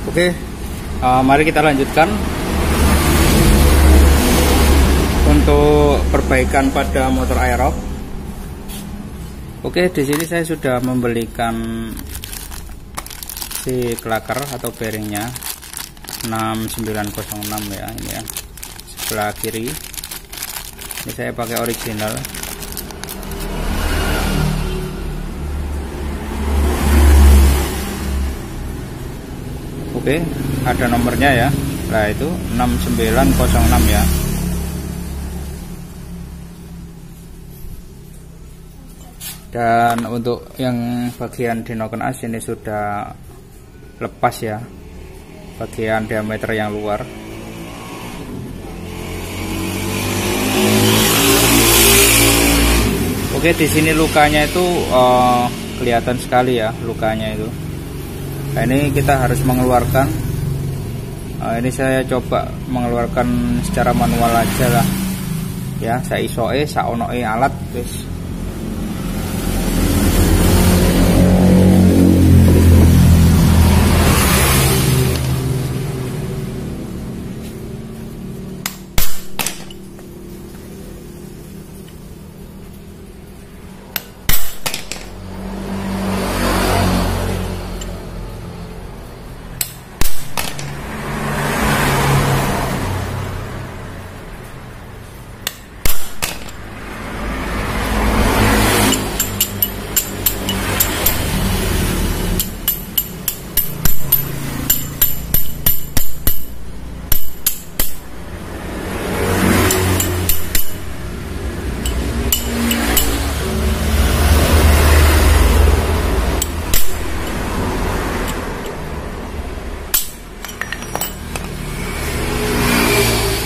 Oke, mari kita lanjutkan untuk perbaikan pada motor aerob. Oke, di sini saya sudah membelikan si klaker atau bearingnya 6906 ya, ini ya, sebelah kiri. Ini saya pakai original. Oke, ada nomornya ya. Nah, itu 6906 ya. Dan untuk yang bagian dinoken as ini sudah lepas ya, bagian diameter yang luar. Oke, di sini lukanya itu kelihatan sekali ya, lukanya itu. Nah, ini kita harus mengeluarkan. Ini saya coba mengeluarkan secara manual aja lah ya, saya isoe saonoe alat guys.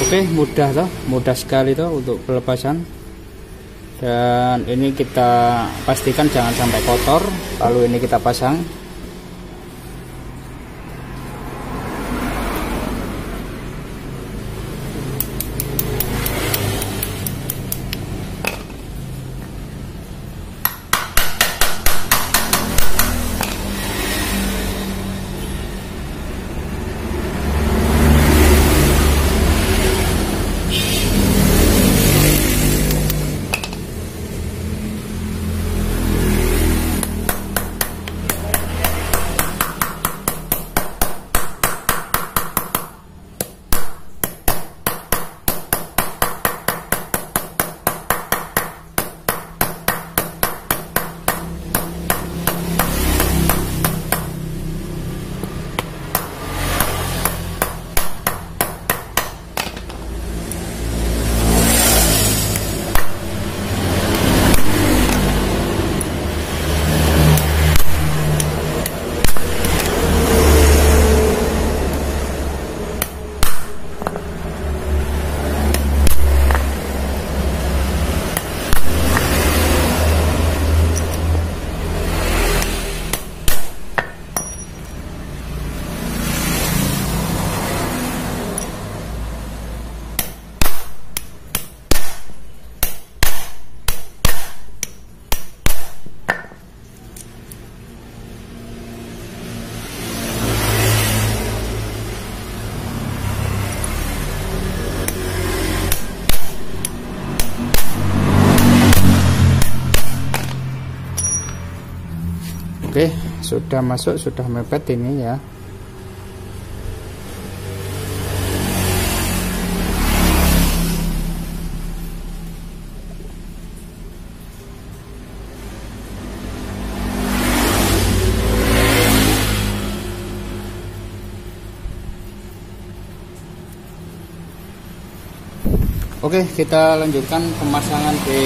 Oke, mudah toh, mudah sekali toh untuk pelepasan. Dan ini kita pastikan jangan sampai kotor. Lalu ini kita pasang. Oke, sudah masuk, sudah mepet ini ya. Oke, kita lanjutkan pemasangan di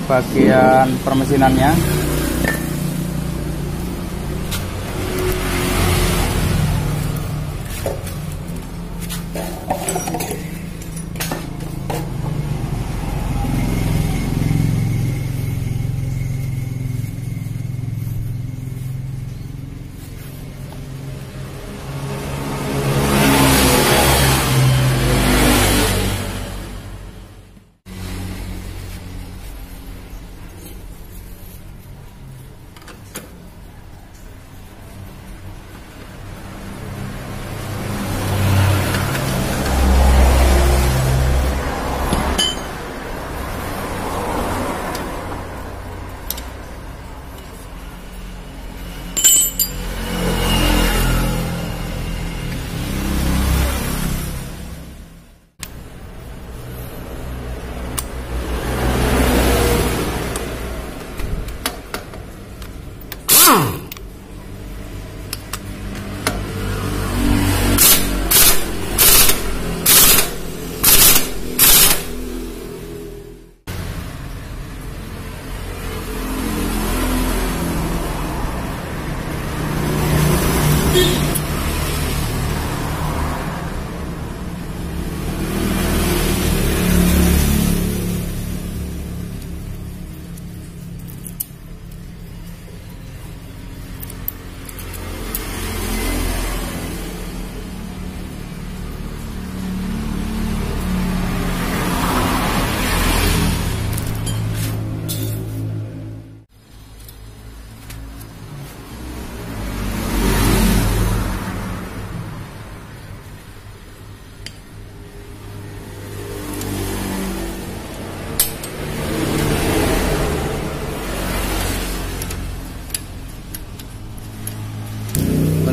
bagian permesinannya.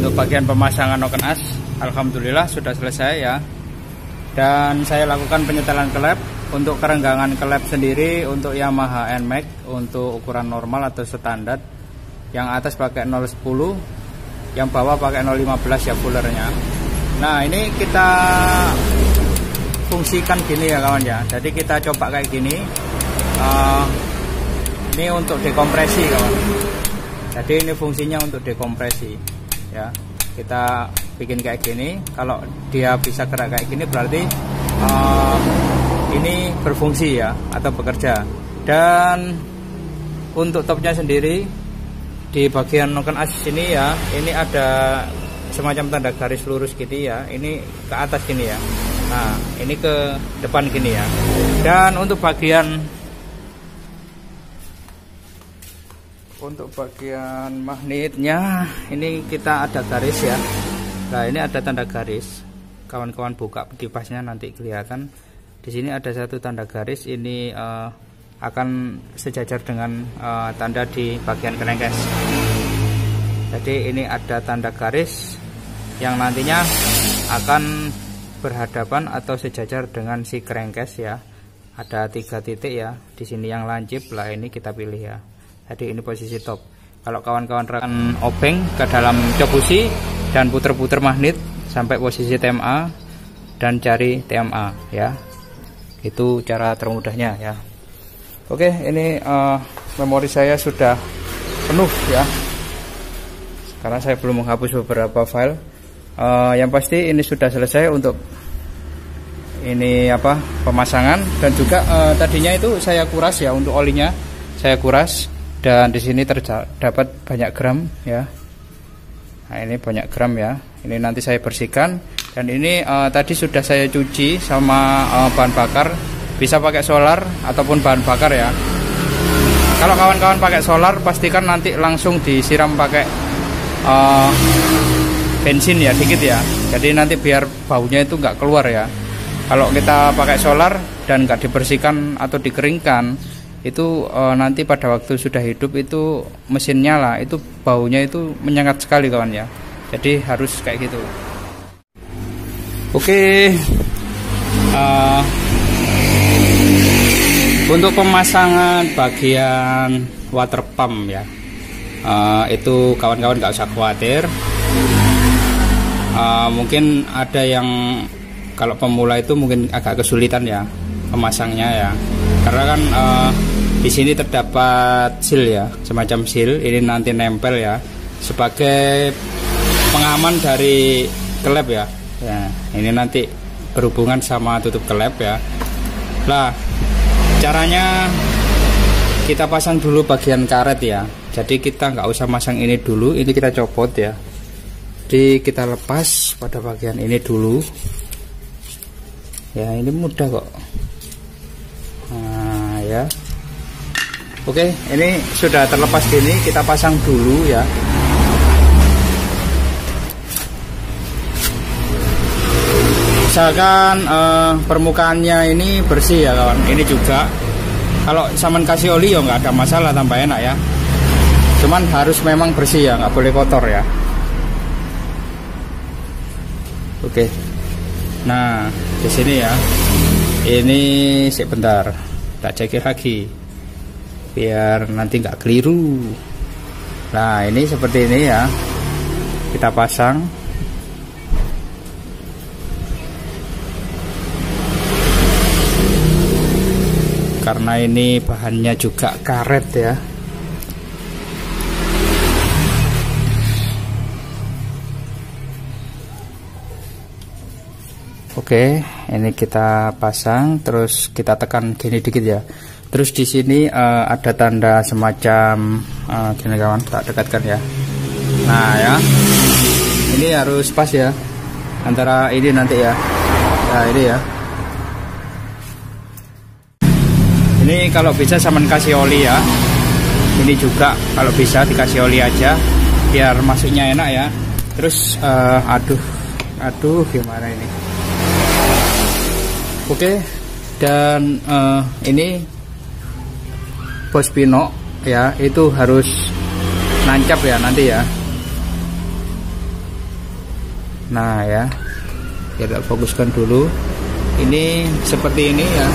untuk bagian pemasangan noken as alhamdulillah sudah selesai ya. Dan saya lakukan penyetelan klep. Untuk kerenggangan klep sendiri untuk Yamaha NMAX untuk ukuran normal atau standar, yang atas pakai 010, yang bawah pakai 015 ya fulernya. Nah ini kita fungsikan gini ya kawan ya. Jadi kita coba kayak gini. Ini untuk dekompresi kawan. Jadi ini fungsinya untuk dekompresi ya. Kita bikin kayak gini. Kalau dia bisa gerak kayak gini berarti ini berfungsi ya atau bekerja. Dan untuk topnya sendiri di bagian noken as ini ya, ini ada semacam tanda garis lurus gitu ya. Ini ke atas gini ya. Nah ini ke depan gini ya. Dan untuk bagian magnetnya ini kita ada garis ya. Nah ini ada tanda garis. Kawan-kawan buka kipasnya nanti kelihatan. Di sini ada satu tanda garis, ini akan sejajar dengan tanda di bagian crankcase. Jadi ini ada tanda garis yang nantinya akan berhadapan atau sejajar dengan si crankcase ya. Ada 3 titik ya. Di sini yang lancip lah, ini kita pilih ya. Jadi ini posisi top. Kalau kawan-kawan rekan obeng ke dalam cobusi dan puter-puter magnet sampai posisi TMA dan cari TMA ya. Itu cara termudahnya ya. Oke, ini memori saya sudah penuh ya, karena saya belum menghapus beberapa file. Yang pasti ini sudah selesai untuk ini pemasangan. Dan juga tadinya itu saya kuras ya, untuk olinya saya kuras. Dan di sini terdapat banyak gram ya. Nah ini banyak gram ya. Ini nanti saya bersihkan. Dan ini tadi sudah saya cuci sama bahan bakar. Bisa pakai solar ataupun bahan bakar ya. Kalau kawan-kawan pakai solar, pastikan nanti langsung disiram pakai bensin ya, dikit ya. Jadi nanti biar baunya itu nggak keluar ya. Kalau kita pakai solar dan nggak dibersihkan atau dikeringkan, itu nanti pada waktu sudah hidup itu mesin nyala, itu baunya itu menyengat sekali kawan ya. Jadi harus kayak gitu. Oke, untuk pemasangan bagian water pump ya, itu kawan-kawan nggak usah khawatir. Mungkin ada yang kalau pemula itu mungkin agak kesulitan ya pemasangnya ya, karena kan di sini terdapat seal ya, semacam seal. Ini nanti nempel ya sebagai pengaman dari klep ya. Ya, ini nanti berhubungan sama tutup klep ya. Lah, caranya kita pasang dulu bagian karet ya. Jadi kita nggak usah masang ini dulu, ini kita copot ya. Jadi kita lepas pada bagian ini dulu. Ya, ini mudah kok. Nah, ya. Oke, ini sudah terlepas gini, kita pasang dulu ya. Misalkan permukaannya ini bersih ya kawan. Ini juga kalau saman kasih oli ya nggak ada masalah, tambah enak ya. Cuman harus memang bersih ya, nggak boleh kotor ya. Oke. Nah di sini ya. Ini sebentar, tak cek lagi biar nanti nggak keliru. Nah ini seperti ini ya. Kita pasang. Karena ini bahannya juga karet ya. Oke, ini kita pasang, terus kita tekan gini dikit ya. Terus di sini ada tanda semacam gini kawan, tak dekatkan ya. Nah ya, ini harus pas ya antara ini nanti ya. Nah ini ya. Ini kalau bisa saman kasih oli ya. Ini juga kalau bisa dikasih oli aja biar masuknya enak ya. Terus aduh gimana ini. Oke, dan ini bos pinok ya, itu harus nancap ya nanti ya. Nah ya, kita fokuskan dulu. Ini seperti ini ya.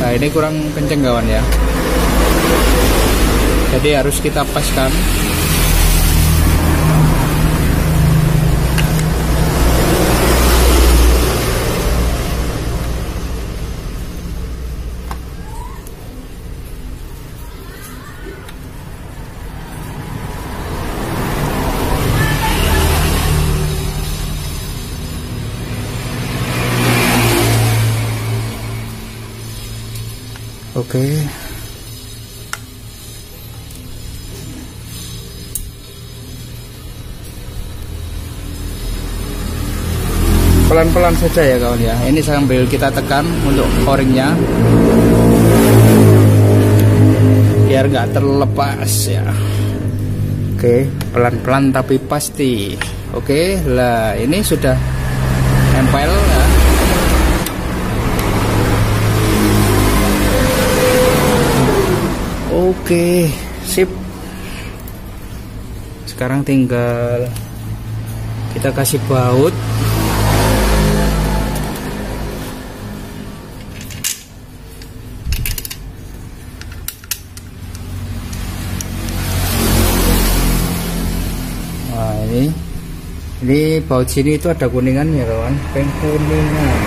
Nah ini kurang kenceng kawan ya, jadi harus kita paskan. Oke. Pelan-pelan saja ya kawan ya. Ini sambil kita tekan untuk o-ringnya biar nggak terlepas ya. Oke, pelan-pelan tapi pasti. Oke, lah ini sudah nempel ya. Oke, sip. Sekarang tinggal kita kasih baut. Nah, ini baut sini itu ada kuningannya kawan, kuningan.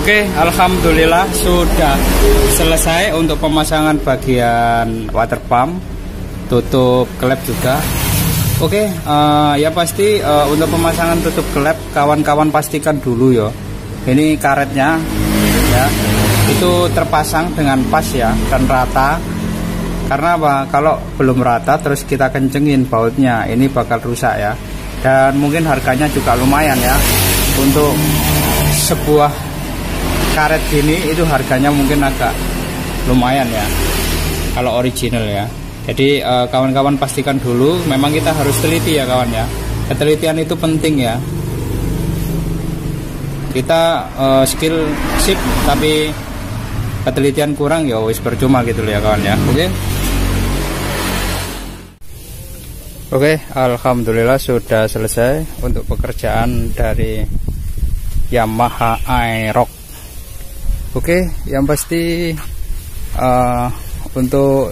Oke, alhamdulillah sudah selesai untuk pemasangan bagian water pump, tutup klep juga. Oke, ya pasti untuk pemasangan tutup klep kawan-kawan pastikan dulu ya. Ini karetnya ya, itu terpasang dengan pas ya dan rata. Karena apa? Kalau belum rata terus kita kencengin bautnya, ini bakal rusak ya. Dan mungkin harganya juga lumayan ya. Untuk sebuah karet gini itu harganya mungkin agak lumayan ya kalau original ya. Jadi kawan-kawan pastikan dulu, memang kita harus teliti ya kawan ya. Ketelitian itu penting ya. Kita skill sip tapi ketelitian kurang ya wis percuma gitu ya kawan ya. Oke, alhamdulillah sudah selesai untuk pekerjaan dari Yamaha Aerox. Oke, yang pasti untuk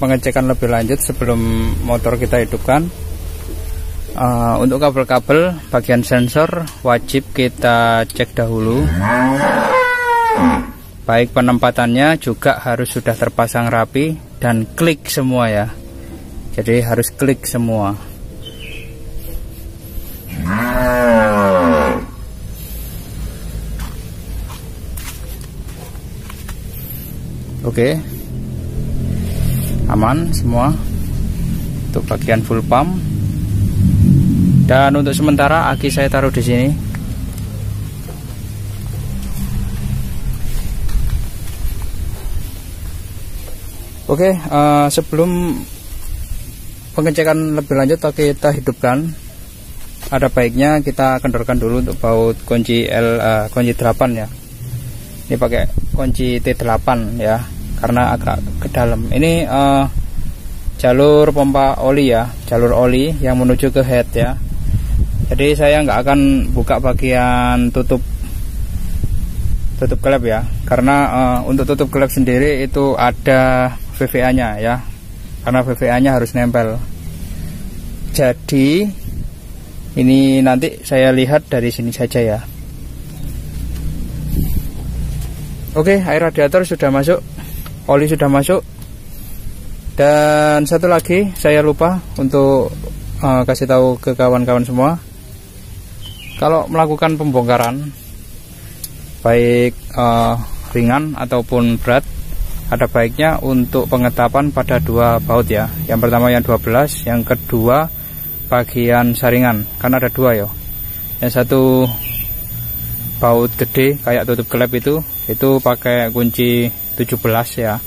pengecekan lebih lanjut sebelum motor kita hidupkan, untuk kabel-kabel bagian sensor wajib kita cek dahulu. Baik penempatannya juga harus sudah terpasang rapi dan klik semua ya. Jadi harus klik semua. Oke, aman semua untuk bagian full pump. Dan untuk sementara aki saya taruh di sini. Oke, sebelum pengecekan lebih lanjut kita hidupkan, ada baiknya kita kendorkan dulu untuk baut kunci kunci 8 ya. Ini pakai kunci T8 ya, karena agak ke dalam. Ini jalur pompa oli ya, jalur oli yang menuju ke head ya. Jadi saya nggak akan buka bagian tutup klep ya, karena untuk tutup klep sendiri itu ada VVA nya ya, karena VVA nya harus nempel. Jadi ini nanti saya lihat dari sini saja ya. Oke, air radiator sudah masuk, oli sudah masuk. Dan satu lagi saya lupa untuk kasih tahu ke kawan-kawan semua, kalau melakukan pembongkaran baik ringan ataupun berat, ada baiknya untuk pengetapan pada dua baut ya. Yang pertama yang 12, yang kedua bagian saringan, kan ada dua ya. Yang satu baut gede kayak tutup klep itu pakai kunci 17 ya.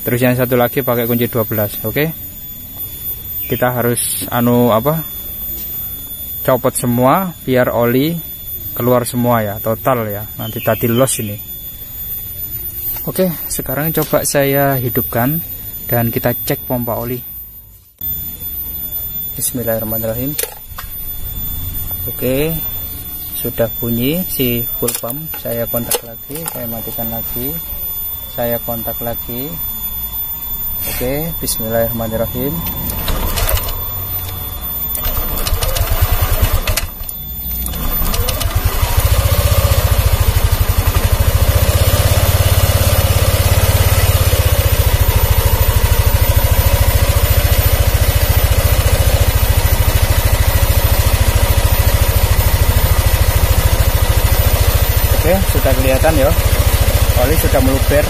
Terus yang satu lagi pakai kunci 12. Oke. Kita harus copot semua biar oli keluar semua ya, total ya. Nanti tadi los ini. Oke, sekarang coba saya hidupkan dan kita cek pompa oli. Bismillahirrahmanirrahim. Oke, sudah bunyi si full pump. Saya kontak lagi, saya matikan lagi, saya kontak lagi. Oke, bismillahirrahmanirrahim. Oke, sudah kelihatan ya, oli sudah meluber.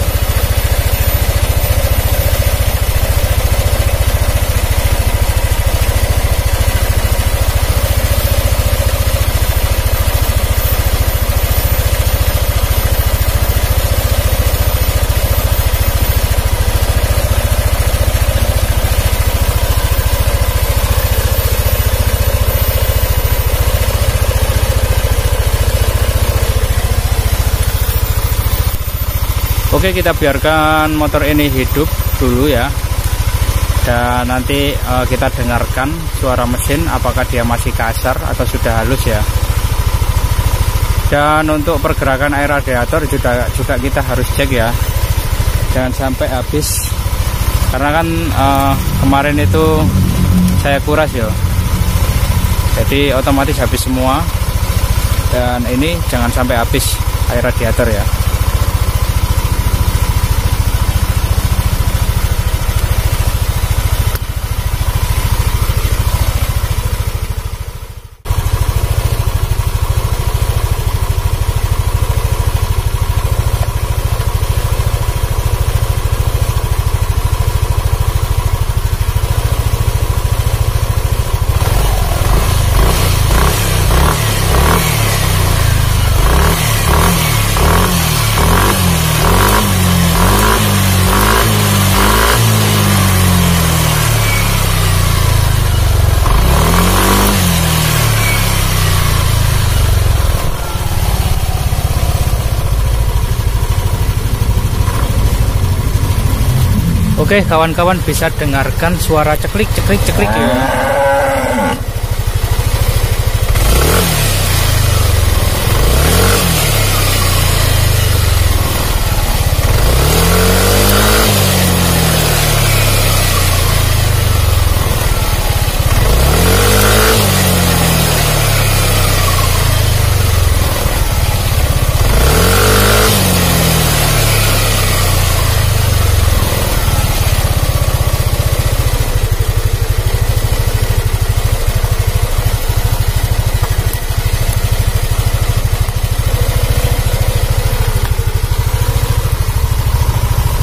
Oke, kita biarkan motor ini hidup dulu ya, dan nanti kita dengarkan suara mesin apakah dia masih kasar atau sudah halus ya. Dan untuk pergerakan air radiator juga kita harus cek ya, jangan sampai habis, karena kan kemarin itu saya kuras ya, jadi otomatis habis semua. Dan ini jangan sampai habis air radiator ya. Oke, kawan-kawan bisa dengarkan suara ceklik ya.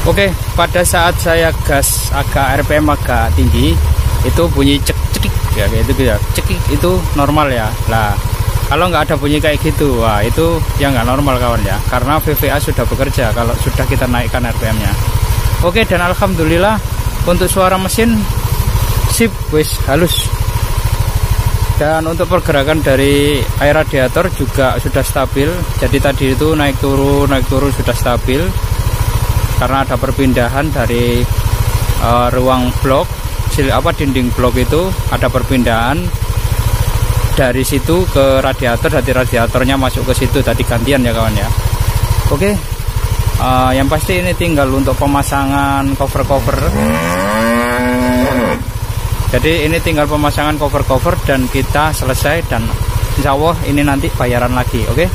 Oke, pada saat saya gas agak RPM agak tinggi, itu bunyi cekik ya, kayak gitu ya. Cekik itu normal ya. Lah, kalau nggak ada bunyi kayak gitu, wah itu yang nggak normal kawan ya. Karena VVA sudah bekerja kalau sudah kita naikkan RPM-nya. Oke, dan alhamdulillah untuk suara mesin sip, wis halus. Dan untuk pergerakan dari air radiator juga sudah stabil. Jadi tadi itu naik turun sudah stabil. Karena ada perpindahan dari ruang blok, dinding blok itu ada perpindahan dari situ ke radiator, dari radiatornya masuk ke situ, tadi gantian ya kawan ya. Oke, yang pasti ini tinggal untuk pemasangan cover-cover Jadi ini tinggal pemasangan cover-cover dan kita selesai, dan insya Allah ini nanti bayaran lagi. Oke.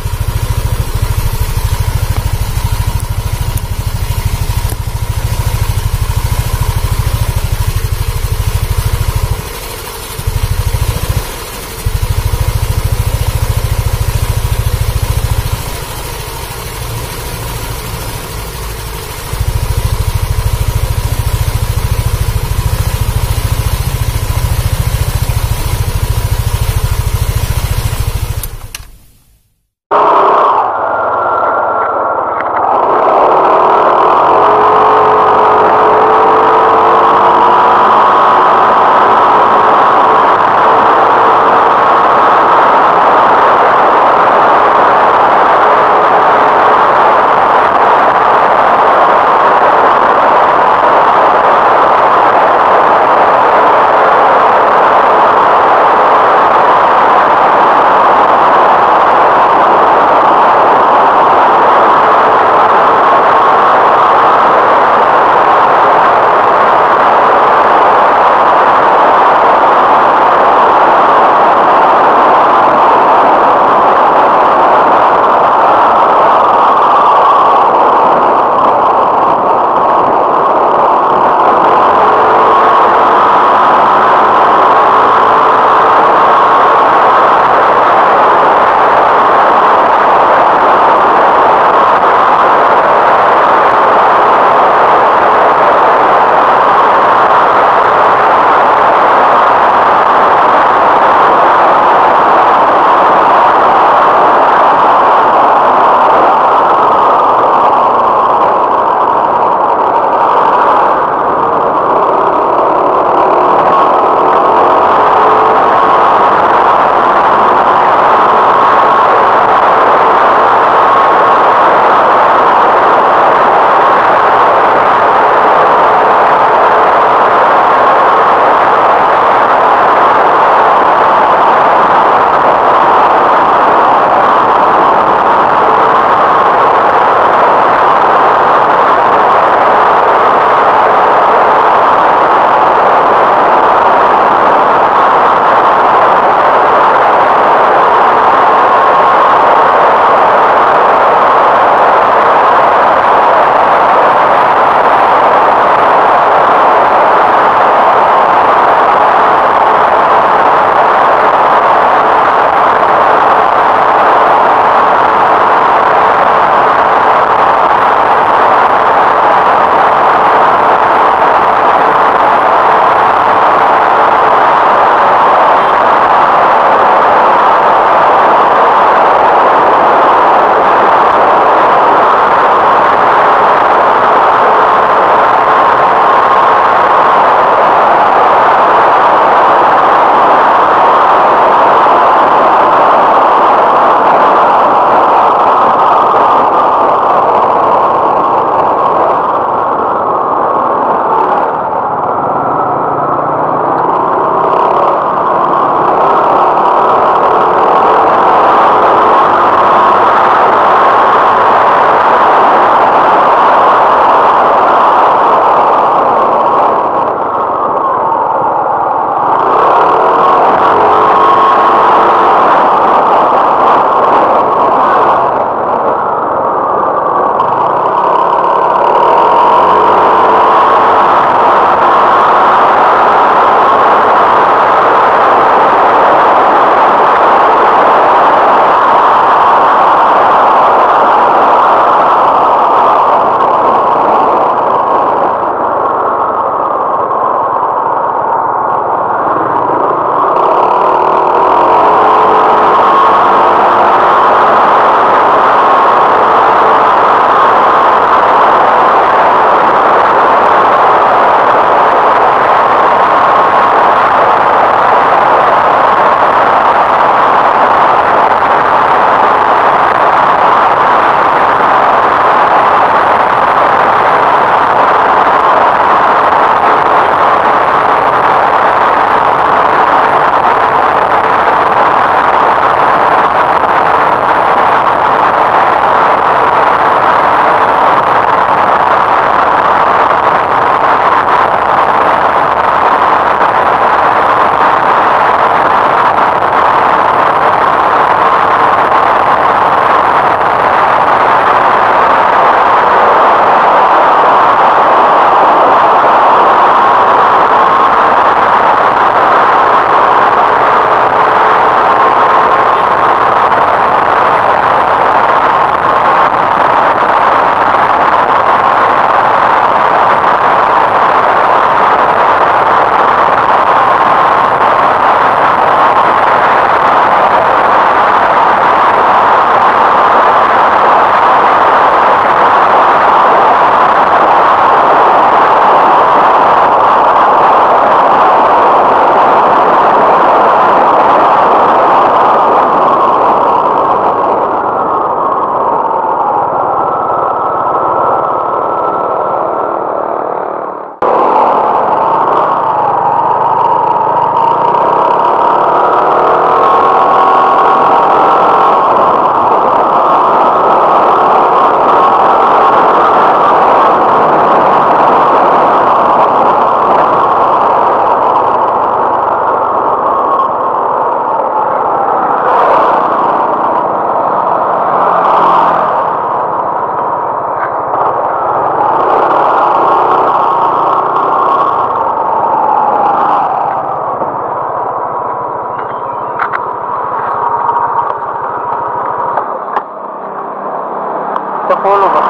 50, Pak.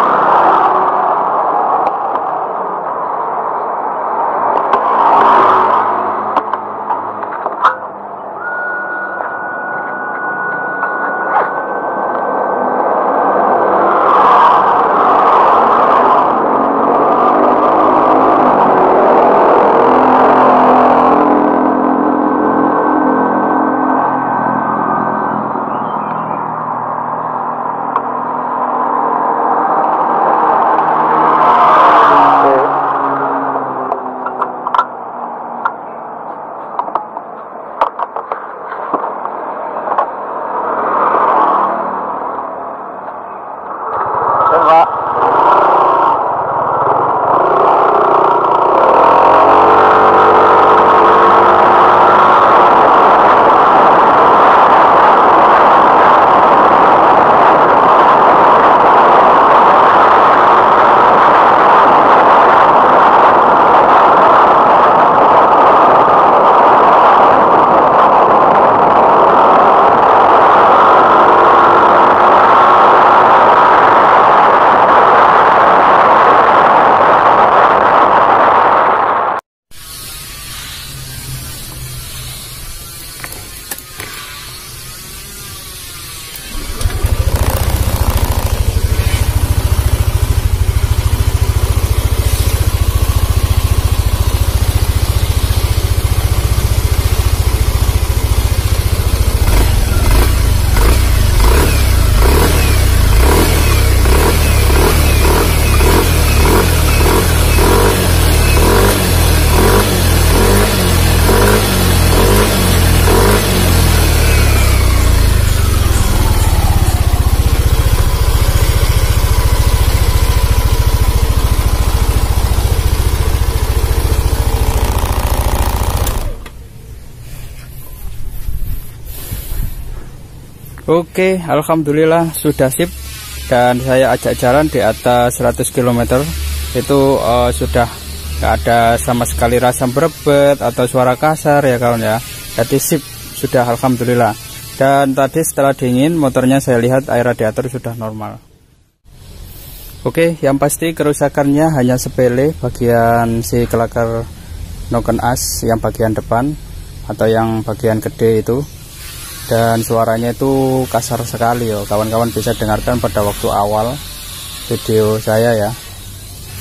Oke, alhamdulillah sudah sip, dan saya ajak jalan di atas 100 km itu sudah gak ada sama sekali rasa berebet atau suara kasar ya kawan ya. Jadi sip sudah, alhamdulillah. Dan tadi setelah dingin motornya saya lihat air radiator sudah normal. Oke, yang pasti kerusakannya hanya sepele, bagian si kelakar noken as yang bagian depan atau yang bagian gede itu. Dan suaranya itu kasar sekali ya, kawan-kawan bisa dengarkan pada waktu awal video saya ya.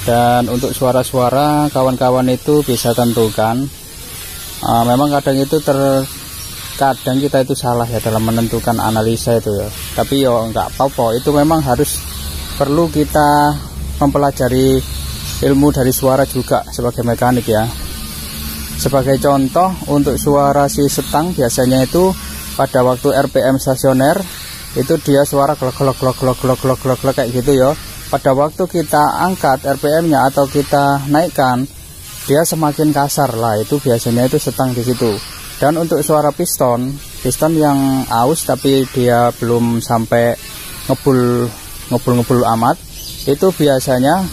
Dan untuk suara-suara kawan-kawan itu bisa tentukan, memang kadang itu kadang kita itu salah ya dalam menentukan analisa itu ya. Tapi ya nggak apa-apa, itu memang harus perlu kita mempelajari ilmu dari suara juga sebagai mekanik ya. Sebagai contoh, untuk suara si setang biasanya itu pada waktu RPM stasioner itu dia suara glok kayak gitu ya. Pada waktu kita angkat RPM-nya atau kita naikkan, dia semakin kasar lah, itu biasanya itu setang di situ. Dan untuk suara piston yang aus tapi dia belum sampai ngebul amat, itu biasanya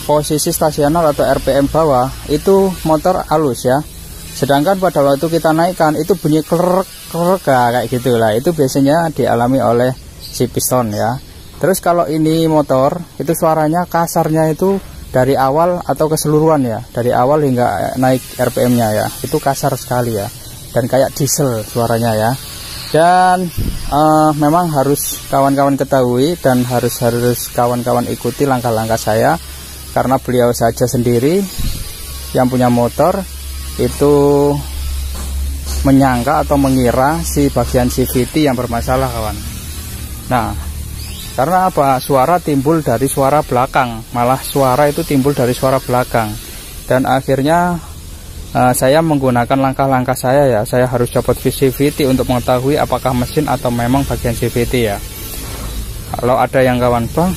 posisi stasioner atau RPM bawah itu motor halus ya. Sedangkan pada waktu kita naikkan itu bunyi klerek kayak gitulah, itu biasanya dialami oleh si piston ya. Terus kalau ini motor itu suaranya kasarnya itu dari awal atau keseluruhan ya, dari awal hingga naik RPM-nya ya, itu kasar sekali ya, dan kayak diesel suaranya ya. Dan memang harus kawan-kawan ketahui dan harus kawan-kawan ikuti langkah-langkah saya, karena beliau saja sendiri yang punya motor itu menyangka atau mengira si bagian CVT yang bermasalah kawan. Nah, karena apa? Suara timbul dari suara belakang, malah suara itu timbul dari suara belakang. Dan akhirnya saya menggunakan langkah-langkah saya ya. Saya harus copot CVT untuk mengetahui apakah mesin atau memang bagian CVT ya. Kalau ada yang kawan, bang,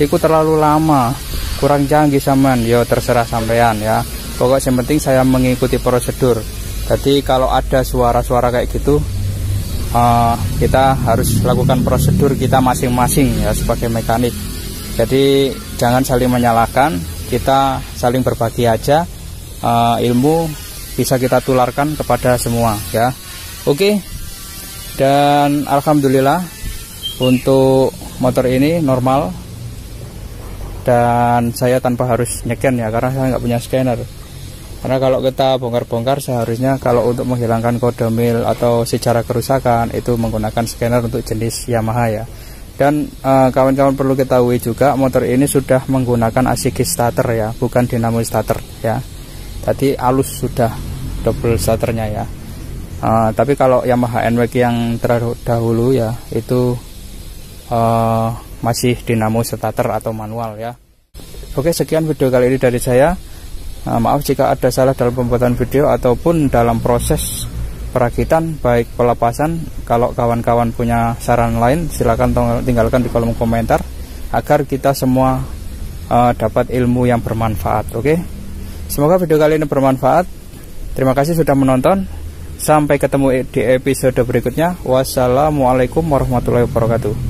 itu terlalu lama, kurang canggih saman, yo terserah sampean ya. Pokoknya yang penting saya mengikuti prosedur. Jadi kalau ada suara-suara kayak gitu, kita harus lakukan prosedur kita masing-masing ya sebagai mekanik. Jadi jangan saling menyalahkan, kita saling berbagi aja, ilmu bisa kita tularkan kepada semua ya. Oke. Dan alhamdulillah untuk motor ini normal, dan saya tanpa harus nyeken ya, karena saya nggak punya scanner. Karena kalau kita bongkar-bongkar seharusnya kalau untuk menghilangkan kode mil atau sejarah kerusakan itu menggunakan scanner untuk jenis Yamaha ya. Dan kawan-kawan perlu ketahui juga motor ini sudah menggunakan ACG starter ya, bukan dinamo starter ya. Tadi alus sudah double starternya ya. Tapi kalau Yamaha NWX yang terdahulu ya itu masih dinamo starter atau manual ya. Oke, sekian video kali ini dari saya. Maaf jika ada salah dalam pembuatan video ataupun dalam proses perakitan baik pelepasan. Kalau kawan-kawan punya saran lain silakan tinggalkan di kolom komentar agar kita semua dapat ilmu yang bermanfaat. Oke, semoga video kali ini bermanfaat. Terima kasih sudah menonton. Sampai ketemu di episode berikutnya. Wassalamualaikum warahmatullahi wabarakatuh.